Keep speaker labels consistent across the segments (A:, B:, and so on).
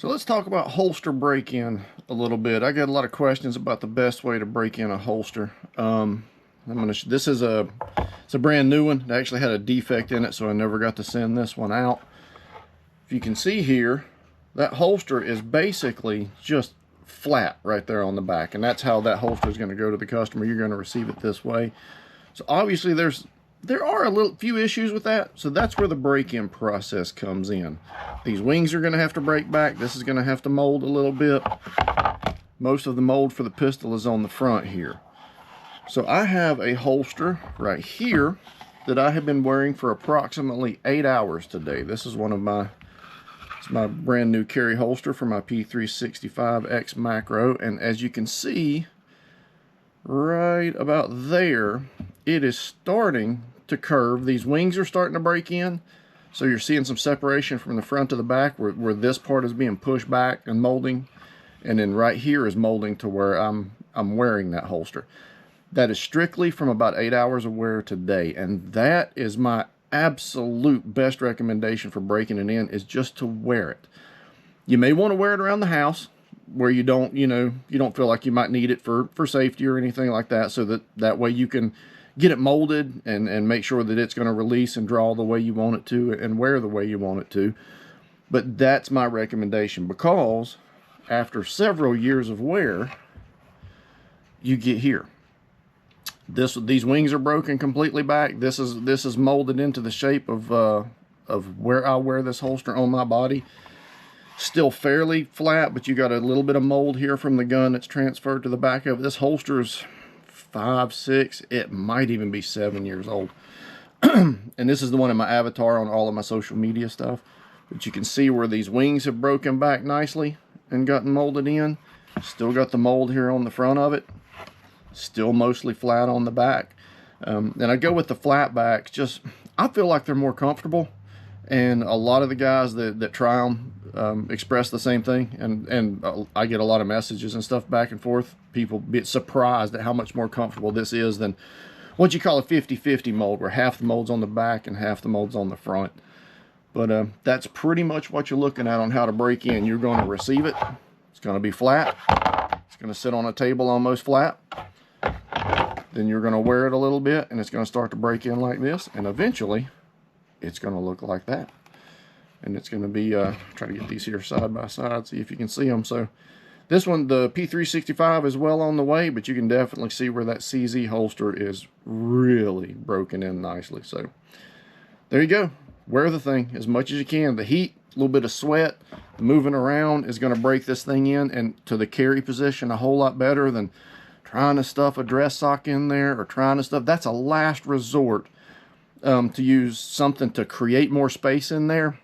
A: So let's talk about holster break-in a little bit. I got a lot of questions about the best way to break in a holster. This is it's a brand new one. It actually had a defect in it, so I never got to send this one out. If you can see here, that holster is basically just flat right there on the back, and that's how that holster is going to go to the customer. You're going to receive it this way. So obviously there are a few issues with that, so that's where the break-in process comes in. These wings are going to have to break back. This is going to have to mold a little bit. Most of the mold for the pistol is on the front here. So I have a holster right here that I have been wearing for approximately 8 hours today. This is it's my brand new carry holster for my P365X Macro, and as you can see right about there, it is starting to curve. These wings are starting to break in, so you're seeing some separation from the front to the back where this part is being pushed back and molding, and then right here is molding to where I'm wearing that holster. That is strictly from about 8 hours of wear today, and that is my absolute best recommendation for breaking it in, is just to wear it. You may want to wear it around the house where you don't feel like you might need it for safety or anything like that, so that way you can get it molded and make sure that it's going to release and draw the way you want it to and wear the way you want it to. But that's my recommendation, because after several years of wear, you get here. These wings are broken completely back. This is molded into the shape of where I wear this holster on my body. Still fairly flat, but you got a little bit of mold here from the gun that's transferred to the back of it. This holster is 5, 6, it might even be 7 years old. And this is the one in my avatar on all of my social media stuff. But you can see where these wings have broken back nicely and gotten molded in. Still got the mold here on the front of it. Still mostly flat on the back. And I go with the flat backs. Just, I feel like they're more comfortable. And a lot of the guys that try them express the same thing. And I get a lot of messages and stuff back and forth. People get surprised at how much more comfortable this is than what you call a 50-50 mold, where half the mold's on the back and half the mold's on the front. But that's pretty much what you're looking at on how to break in. You're going to receive it. It's going to be flat. It's going to sit on a table almost flat. Then you're going to wear it a little bit, and it's going to start to break in like this, and eventually it's going to look like that. And it's going to be try to get these here side by side, see if you can see them. So this one, the P365, is well on the way, but you can definitely see where that CZ holster is really broken in nicely. So there you go. Wear the thing as much as you can. The heat, a little bit of sweat, the moving around is going to break this thing in and to the carry position a whole lot better than trying to stuff a dress sock in there or trying to stuff. That's a last resort to use something to create more space in there,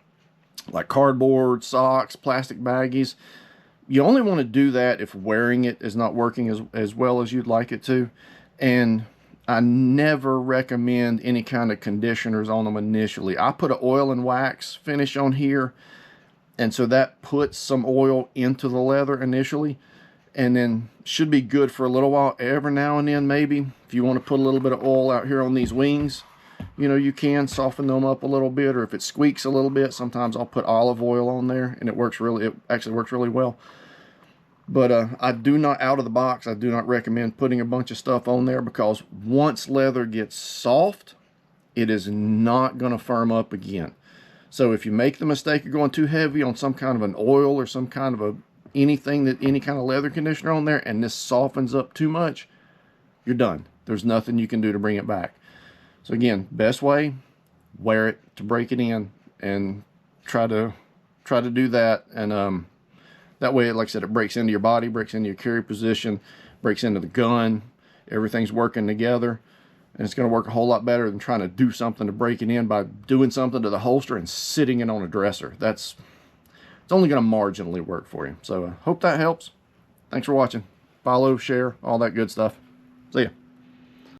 A: like cardboard, socks, plastic baggies. You only want to do that if wearing it is not working as well as you'd like it to. And I never recommend any kind of conditioners on them initially. I put an oil and wax finish on here, and so that puts some oil into the leather initially, and then should be good for a little while. Every now and then, maybe, if you want to put a little bit of oil out here on these wings, you can soften them up a little bit, or if it squeaks a little bit, sometimes I'll put olive oil on there, and it actually works really well. But I do not, out of the box, I do not recommend putting a bunch of stuff on there, because once leather gets soft, it is not going to firm up again. So if you make the mistake of going too heavy on some kind of an oil or some kind of any kind of leather conditioner on there, and this softens up too much, you're done. There's nothing you can do to bring it back. So again, best way, wear it to break it in, and try to do that. And that way, like I said, it breaks into your body, breaks into your carry position, breaks into the gun. Everything's working together, and it's going to work a whole lot better than trying to do something to break it in by doing something to the holster and sitting it on a dresser. It's only going to marginally work for you. So hope that helps. Thanks for watching. Follow, share, all that good stuff. See ya.